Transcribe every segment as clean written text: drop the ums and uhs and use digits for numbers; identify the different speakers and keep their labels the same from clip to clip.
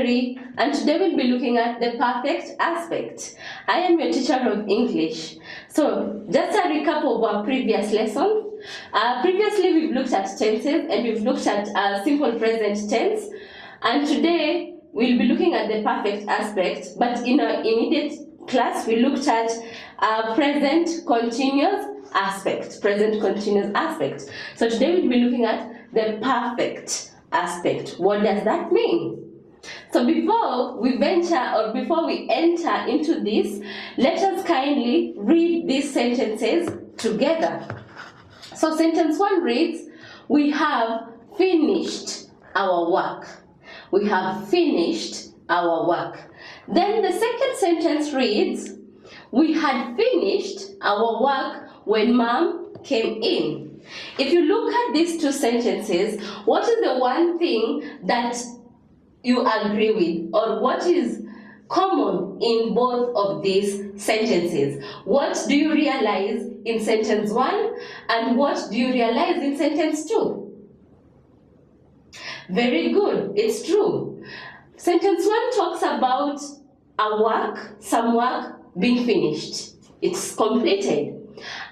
Speaker 1: Mary, and today we'll be looking at the perfect aspect. I am your teacher of English. So, just a recap of our previous lesson. Previously, we've looked at tenses and we've looked at simple present tense. And today, we'll be looking at the perfect aspect, but in our immediate class, we looked at present continuous aspect. So today we'll be looking at the perfect aspect. What does that mean? So before we enter into this, let us kindly read these sentences together. So sentence 1 reads, we have finished our work. We have finished our work. Then the second sentence reads, we had finished our work when Mom came in. If you look at these two sentences, what is the one thing that you agree with, or what is common in both of these sentences? What do you realize in sentence 1 and what do you realize in sentence 2? Very good, it's true. Sentence 1 talks about some work being finished. It's completed.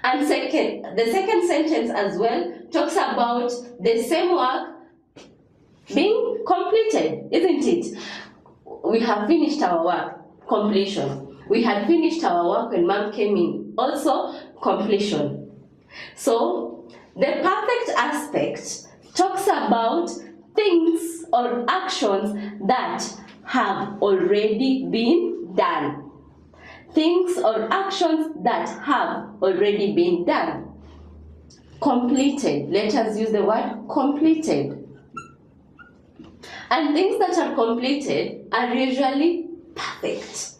Speaker 1: And the second sentence as well talks about the same work being completed, isn't it? We have finished our work, completion. We had finished our work when Mom came in, also completion. So the perfect aspect talks about things or actions that have already been done. Things or actions that have already been done. Completed. Let us use the word completed. And things that are completed are usually perfect.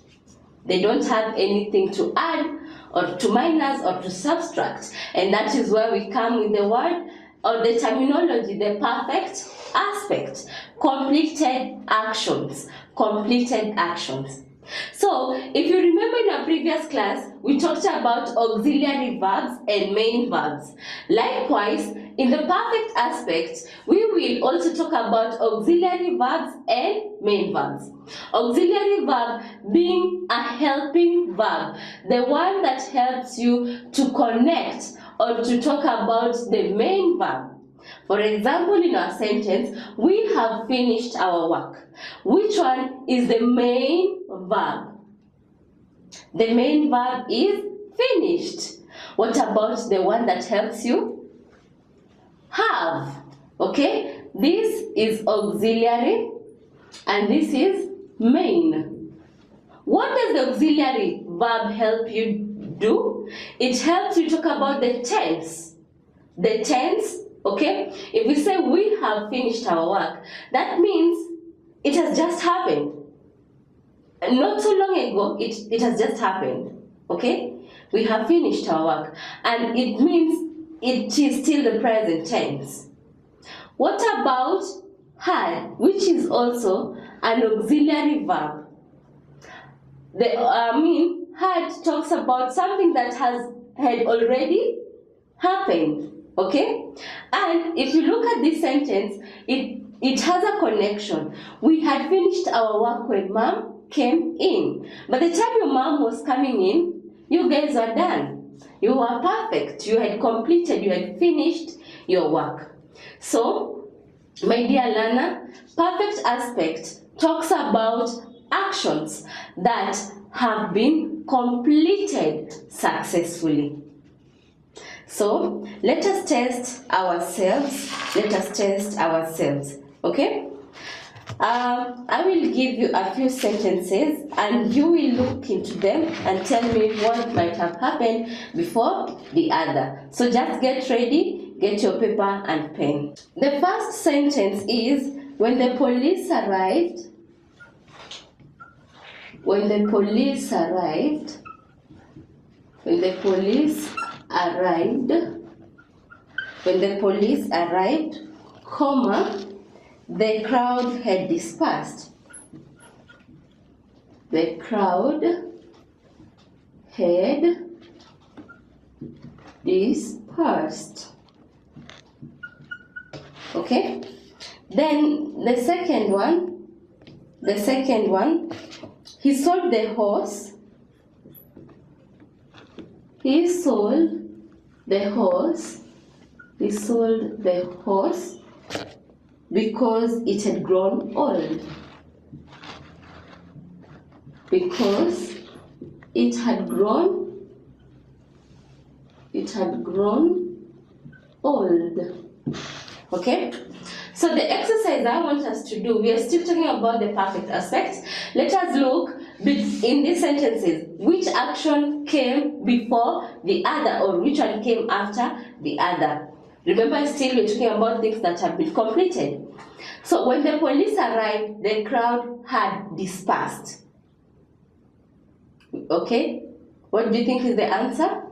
Speaker 1: They don't have anything to add or to minus or to subtract. And that is where we come with the word or the terminology, the perfect aspect. Completed actions. Completed actions. So, if you remember in our previous class, we talked about auxiliary verbs and main verbs. Likewise, in the perfect aspect, we will also talk about auxiliary verbs and main verbs. Auxiliary verb being a helping verb, the one that helps you to connect or to talk about the main verb. For example, in our sentence, we have finished our work. Which one is the main verb? The main verb is finished. What about the one that helps you? Have. Okay? This is auxiliary and this is main. What does the auxiliary verb help you do? It helps you talk about the tense. The tense. Okay, if we say we have finished our work, that means it has just happened. Not so long ago, it has just happened. Okay, we have finished our work, and it means it is still the present tense. What about had, which is also an auxiliary verb? Had talks about something that had already happened. Okay, and if you look at this sentence, it has a connection. We had finished our work when Mom came in. By the time your mom was coming in, you guys were done. You were perfect. You had completed, you had finished your work. So, my dear learner, perfect aspect talks about actions that have been completed successfully. So, let us test ourselves. Okay? I will give you a few sentences and you will look into them and tell me what might have happened before the other. So just get ready, get your paper and pen. The first sentence is, when the police arrived, comma, the crowd had dispersed. The crowd had dispersed. Okay? Then the second The second one, he sold the horse. He sold the horse. He sold the horse because it had grown old. Because it had grown old. Okay? So the exercise I want us to do, we are still talking about the perfect aspect. Let us look in these sentences, which action came before the other or which one came after the other. Remember, still we're talking about things that have been completed. So when the police arrived, the crowd had dispersed. Okay? What do you think is the answer?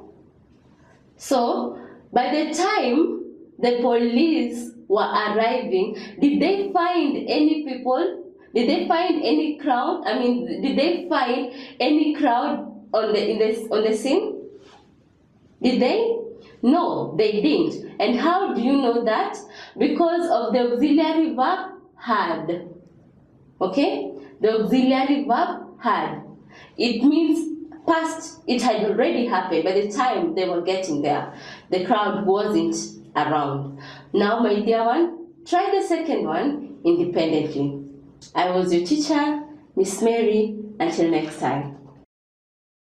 Speaker 1: So, by the time the police were arriving, did they find any people? Did they find any crowd? I mean, did they find any crowd on the scene? Did they? No, they didn't. And how do you know that? Because of the auxiliary verb had. Okay? The auxiliary verb had. It means past, it had already happened. By the time they were getting there, the crowd wasn't around. Now, my dear one, try the second one independently. I was your teacher, Miss Mary. Until next time.